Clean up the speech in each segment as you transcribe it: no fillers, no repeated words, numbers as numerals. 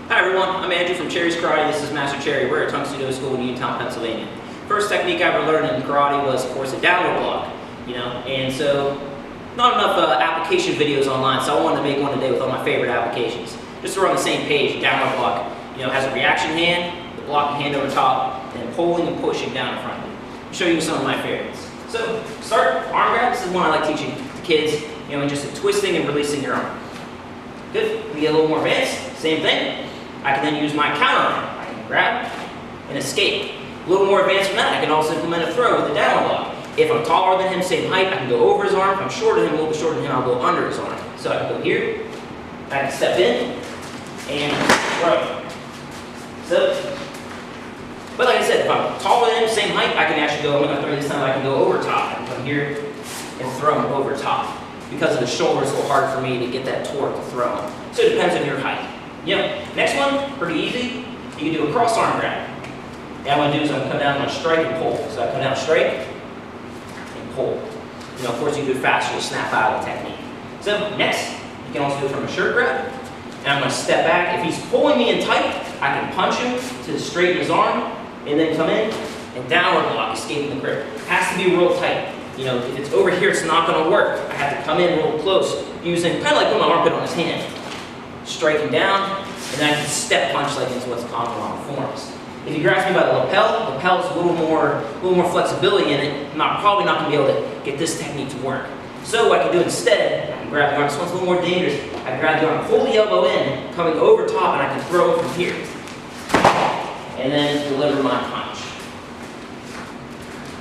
Hi everyone, I'm Andrew from Cherry's Karate. This is Master Cherry. We're at Tuxedo School in Uniontown, Pennsylvania. First technique I ever learned in karate was, of course, a downward block. And so not enough application videos online, so I wanted to make one today with all my favorite applications. Just so we're on the same page, downward block, has a reaction hand, the blocking hand over top, and pulling and pushing down in front of you. I'll show you some of my favorites. So start arm grab. This is one I like teaching to kids. Just twisting and releasing your arm. Good. We get a little more advanced. Same thing. I can then use my counter arm. I can grab and escape. A little more advanced from that, I can also implement a throw with a downward block. If I'm taller than him, same height, I can go over his arm. If I'm shorter than him, a little bit shorter than him, I'll go under his arm. So I can go here, I can step in, and throw. But like I said, if I'm taller than him, same height, I can actually go, I'm going to throw this time, I can go over top. I can come here and throw him over top. Because of the shoulder, it's a little hard for me to get that torque to throw him. So it depends on your height. Next one, pretty easy. You can do a cross arm grab. And what I'm going to do is I'm going to come down, I'm going to strike and pull. So I come down strike and pull. Of course, you can do it faster to snap out of the technique. So next, you can also do it from a shirt grab. And I'm going to step back. If he's pulling me in tight, I can punch him to straighten his arm and then come in and downward block, escaping the grip. It has to be real tight. If it's over here, it's not going to work. I have to come in real close, using kind of like putting my armpit on his hand. Striking down, and then I can step punch like into what's common on forms. If you grasp me by the lapel has a little more flexibility in it. I'm probably not going to be able to get this technique to work. So what I can do instead, I can grab the arm. This one's a little more dangerous. I can grab the arm, pull the elbow in, coming over top, and I can throw from here. And then deliver my punch.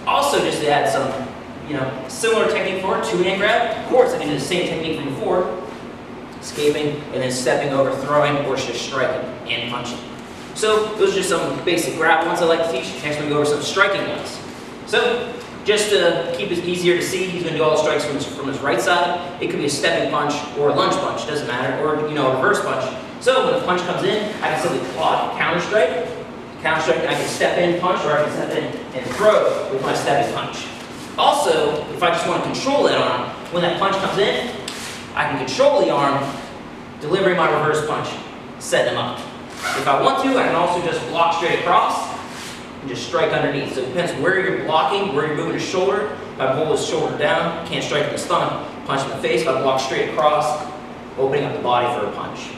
Also, just to add some, similar technique for it, two-hand grab. Of course, I can do the same technique from before. Escaping, and then stepping over, throwing, or just striking and punching. So those are just some basic grab ones I like to teach. Next, we're going to go over some striking ones. So just to keep it easier to see, he's going to do all the strikes from his right side. It could be a stepping punch or a lunge punch, doesn't matter, or a reverse punch. So when a punch comes in, I can simply block, counter strike. Counter strike, I can step in, punch, or I can step in and throw with my stepping punch. Also, if I just want to control that arm, when that punch comes in, I can control the arm, delivering my reverse punch, set him up. If I want to, I can also just block straight across and just strike underneath. So it depends where you're blocking, where you're moving his shoulder. If I pull his shoulder down, can't strike in the stomach, punch in the face. If I block straight across, opening up the body for a punch.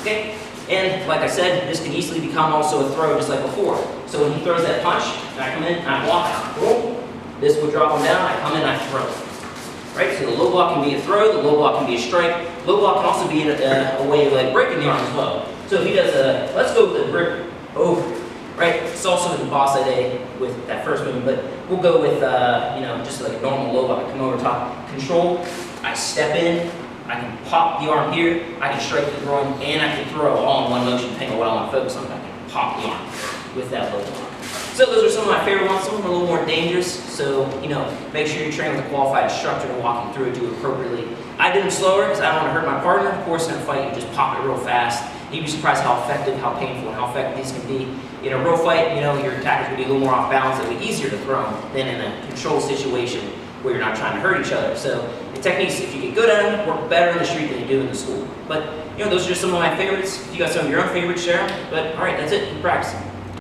Okay? And like I said, this can easily become also a throw just like before. So when he throws that punch, and I come in, and I block, boom, this would drop him down, I come in, I throw. Right? So the low block can be a throw, the low block can be a strike. Low block can also be a way of like breaking the arm as well. So if he does a, let's go with the grip over, right? It's also in the boss idea with that first movement, but we'll go with, just like a normal low block. I come over top, control, I step in, I can pop the arm here, I can strike the groin, and I can throw all in one motion depending on what I want to focus on. I can pop the arm with that low block. So those are some of my favorite ones. Some of them are a little more dangerous, so make sure you train with a qualified instructor and walking through it, do it appropriately. I do them slower because I don't want to hurt my partner. Of course, in a fight, you just pop it real fast. You'd be surprised how effective, how painful, and how effective these can be. In a real fight, your attackers will be a little more off balance. It'll be easier to throw them than in a controlled situation where you're not trying to hurt each other. So the techniques, if you get good at them, work better in the street than you do in the school. But those are just some of my favorites. If you got some of your own favorites, share them. But all right, that's it. Keep practicing.